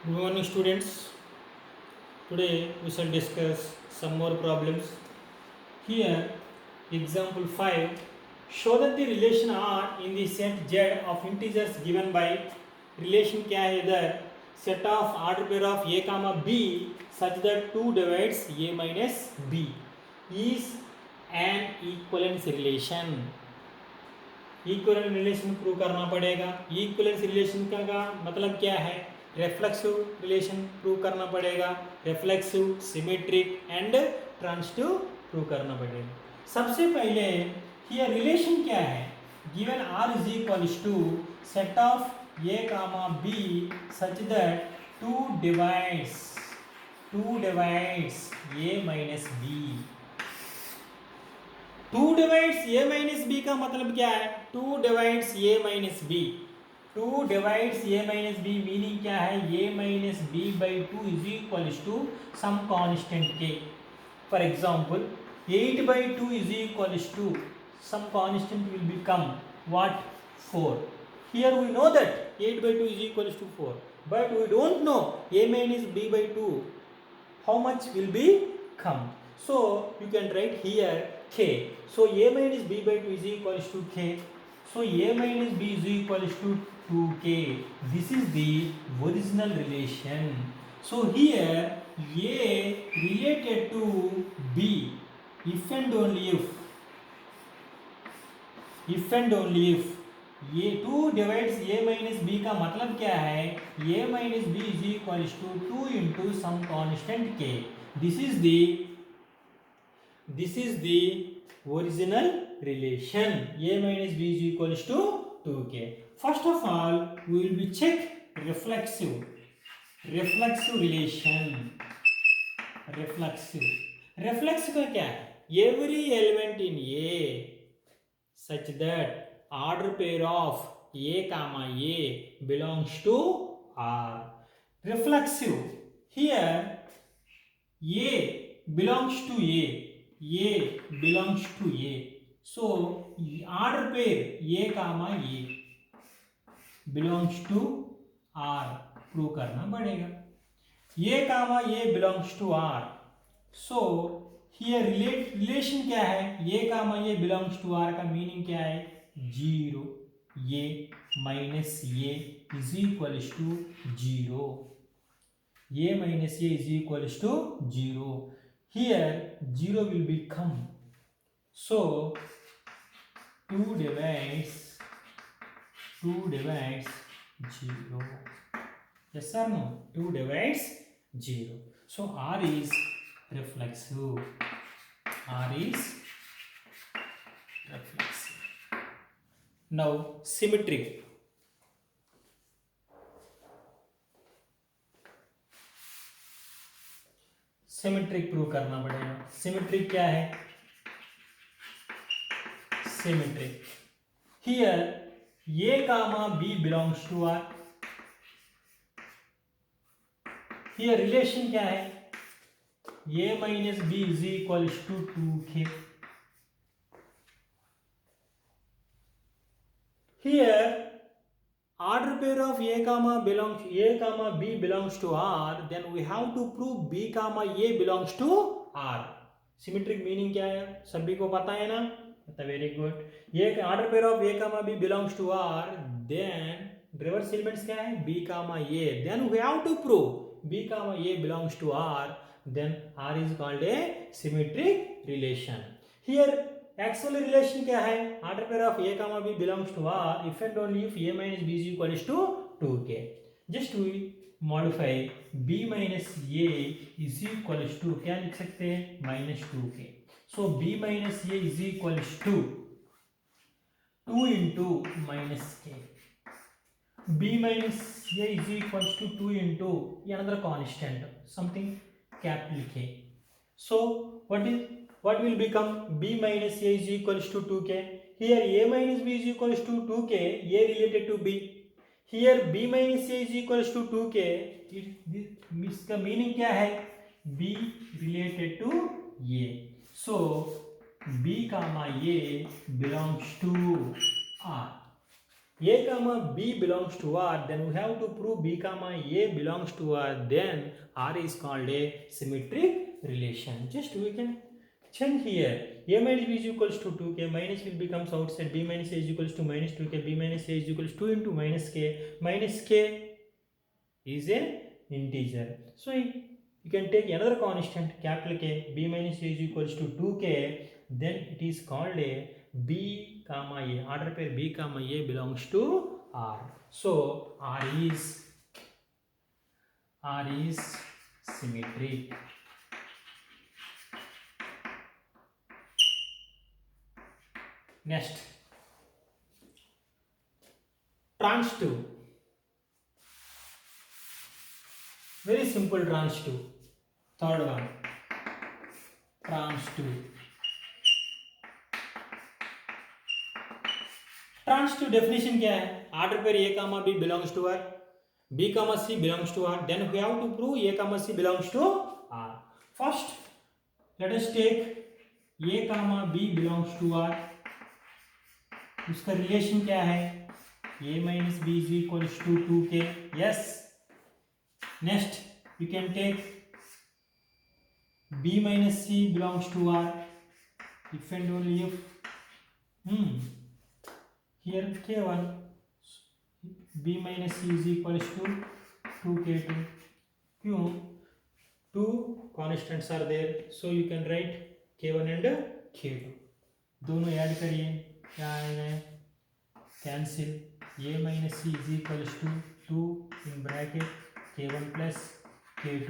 Good morning, students. Today we shall discuss some more problems. Here, example 5. Show that the relation R in the set Z of integers given by relation क्या है इधर set of order pair of A comma B such that 2 divides A minus B is an equivalence relation. Equivalent relation prove करना पड़ेगा. Equivalence relation का मतलब क्या है? Reflexive relation prove करना पड़ेगा. Reflexive, symmetric and transitive prove करना पड़ेगा. सबसे पहले हियर रिलेशन क्या है? Given R is equals to set of A comma B such that 2 divides A minus B. 2 divides A minus B का मतलब क्या है? 2 divides A minus B. 2 divides A minus B meaning क्या है? A minus B by 2 is equals to some constant K. For example 8 by 2 is equals to some constant will become what? 4. Here we know that 8 by 2 is equals to 4, but we don't know a minus b by 2 how much will be come. So you can write here k. So a minus b by 2 is equals to k. So a minus b is equals to 2k. This is the original relation. So here a related to b if and only if ये 2 divides A minus B का मतलब क्या है? A minus B is equals to 2 into some constant K. This is the original relation. A minus B is equals to 2k. First of all we will be check reflexive relation. Reflexive का क्या है? Every element in A such that order pair of A comma A belongs to R. Reflexive. Here A belongs to A. A belongs to A. So order pair A comma A belongs to R. Prove करना पड़ेगा. A comma A belongs to R. So here relation क्या है? ये कामा ये belongs to are का meaning क्या है? 0 ये माइनस ये इज इक्वल्स टू 0. ये माइनस ये is equals to 0. Here 0 will become. So 2 divides 0. yes or no? 2 divides 0. So R is reflexive. Now symmetric. Symmetric prove करना पड़ेगा. सिमेट्रिक क्या है? Symmetric here a comma b belongs to r. Here relation क्या है? a minus b is equals to 2k. Here order pair of a comma b belongs to R. Then we have to prove b comma a belongs to R. Symmetric meaning क्या है? सभी को पता है ना? Very good. ये order pair of a comma b belongs to R. Then reverse elements क्या है? b comma a. Then we have to prove b comma a belongs to R. Then R is called a symmetric relation. Here actual relation क्या है? order pair of a comma b belongs to R if and only if a minus b is equals to 2k. Just we modify b minus a is equals to क्या लिख सकते हैं? minus 2k. So b minus a is equals to 2 into minus k. b minus a is equals to 2 into another constant something cap लिखे. सो what will become? b minus a is equals to 2k. Here a minus b is equals to 2k. a related to b. Here b minus a is equals to 2k. इसका meaning क्या है? b related to a. So b comma a belongs to R. a comma b belongs to R, then we have to prove b comma a belongs to R, then R is called a symmetric relation. Just we can change here. A minus b is equals to 2k, minus will becomes outside, b minus a is equals to minus 2k, b minus a is equals to 2 into minus k is a integer. So you can take another constant capital K, b minus a is equals to 2k, then it is called a b comma a. Order pair b comma a belongs to R. So R is symmetric. Next, transitive. Very simple transitive. Third one, transitive. Transitive definition क्या है? Order pair a comma b belongs to R, b comma c belongs to R, then we have to prove a comma c belongs to R. First, let us take a comma b belongs to R. उसका relation क्या है? a minus b is equals to 2k. Yes. Next, you can take b minus c belongs to R. If and only if here k1, b minus c is equals to 2k2. क्यों? Two constants are there, so you can write k1 and k2. दोनों add करिए, क्या आएगा? Cancel. a minus c is equals to 2 in bracket k1 plus k2.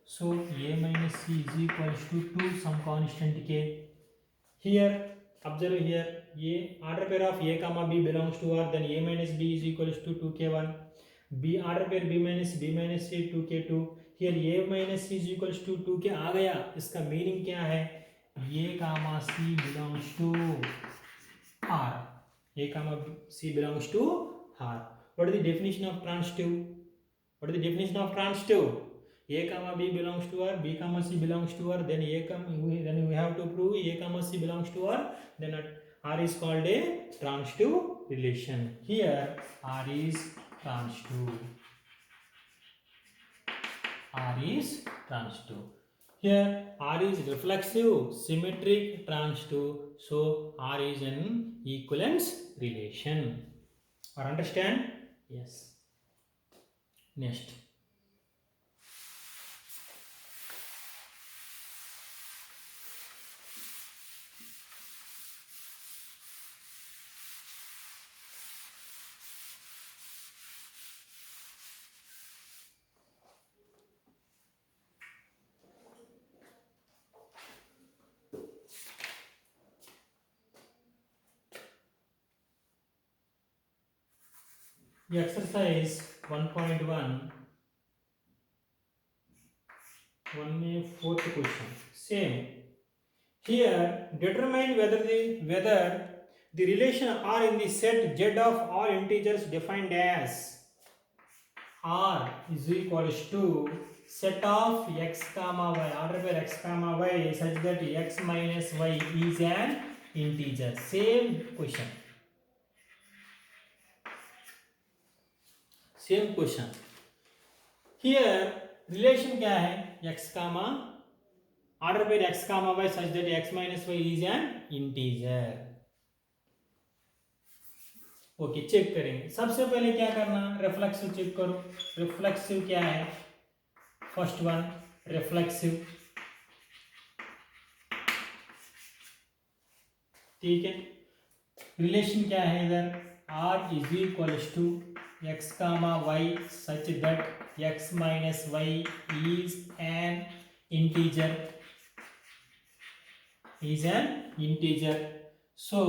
So a minus c is equals to 2 some constant k. Here, observe here, a order pair of a comma b belongs to R, then a minus b is equals to 2k1. b order pair b minus c 2k2. Here a minus c is equals to 2k आ गया. इसका meaning क्या है? a comma c belongs to R. a comma c belongs to R. What is the definition of transitive? What is the definition of transitive? A comma b belongs to R, b comma c belongs to R, then then we have to prove a comma c belongs to R, then R is called a transitive relation. Here R is transitive. R is transitive. Here R is reflexive, symmetric, transitive. So R is an equivalence relation. Or understand? Yes. Next. The exercise 1.1, fourth question. Same. Here, determine whether the relation R in the set Z of all integers defined as R is equals to set of x comma y, order pair x comma y such that x minus y is an integer. Same question. Same question. Here relation क्या है? x comma order pair x comma y such that x minus y is an integer. Okay, check करेंगे. सबसे पहले क्या करना? Reflexive check करो. Reflexive क्या है? First one reflexive. ठीक है. रिलेशन क्या है इधर? R is equals to x comma y such that x minus y is an integer. So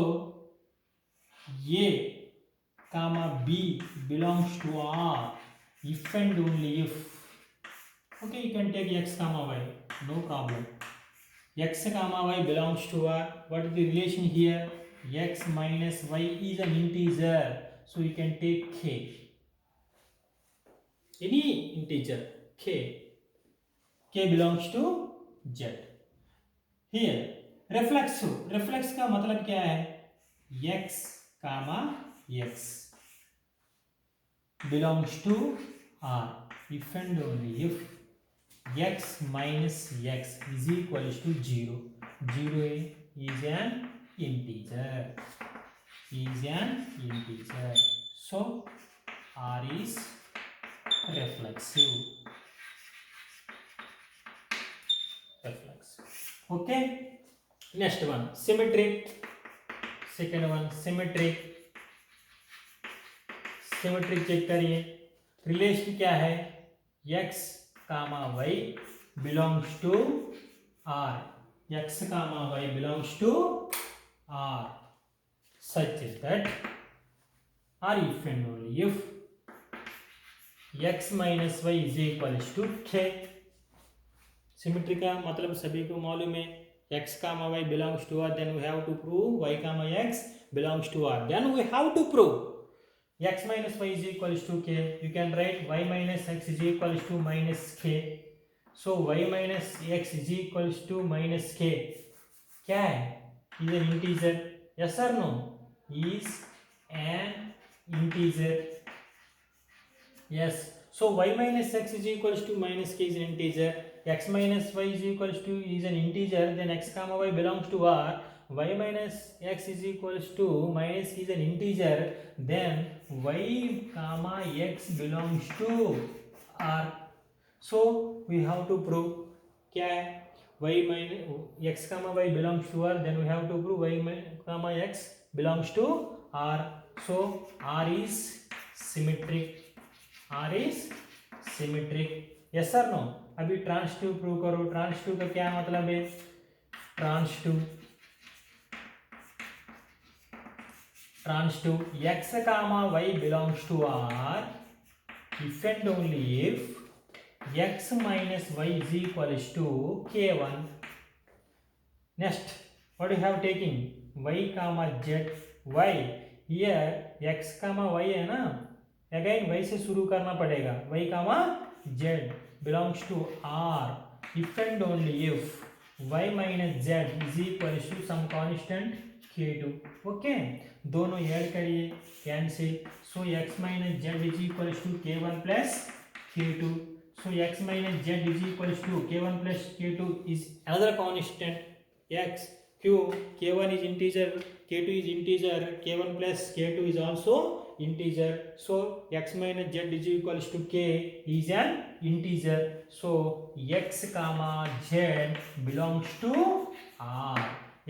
a comma b belongs to R if and only if. Okay, you can take x comma y, no problem. X comma y belongs to R. What is the relation here? X minus y is an integer, so you can take k. Any integer k. K belongs to Z. Here reflexive. Reflex का मतलब क्या है? x comma x. belongs to R if and only if x minus x is equals to 0. 0 is an integer. So R is reflexive. Okay. Next one, symmetric. Second one, symmetric. Symmetric check करिए. Relation क्या है? x comma y belongs to r. x comma y belongs to r such that or if and only if x minus y is equals to k. Symmetry का मतलब सभी को मालूम है. x comma y belongs to r, then we have to prove y comma x belongs to r. Then we have to prove x minus y is equals to k. You can write y minus x is equals to minus k. So y minus x is equals to minus k. क्या है? Is an integer. Yes or no? Is an integer. Yes. So y minus x is equals to minus k is an integer. X minus y is equals to is an integer. Then x comma y belongs to r. Y minus x is equals to minus is an integer, then y comma x belongs to r. So we have to prove क्या है? Y minus x comma y belongs to r, then we have to prove y comma x belongs to r. So r is symmetric. R is symmetric. Yes or no? अभी transitive prove करो. Transitive का क्या मतलब है? Transitive x comma y belongs to r if and only if x minus y is equals to k1. Next, what you have taken? Y comma z. y here x comma y है ना, again y से शुरू करना पड़ेगा. y comma z belongs to r if and only if y minus z is equals to some constant k2. ओके, दोनों add करिए, cancel. So x minus z is equals to k1 plus k2. So x minus z is equals to k1 plus k2 is another constant x. क्यों? k1 is integer, k2 is integer, k1 plus k2 is also integer. So x minus z is equals to k is an integer. So x comma z belongs to r.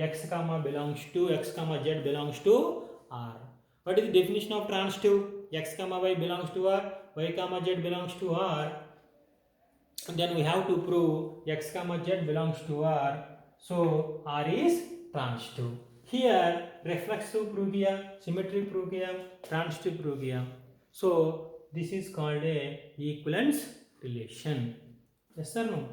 x comma belongs to x comma z belongs to r. What is the definition of transitive? X comma y belongs to r, y comma z belongs to r. Then we have to prove x comma z belongs to r. So r is transitive. Here reflexive prove किया, symmetry prove किया, transitive prove किया. So this is called a equivalence relation. Yes or no?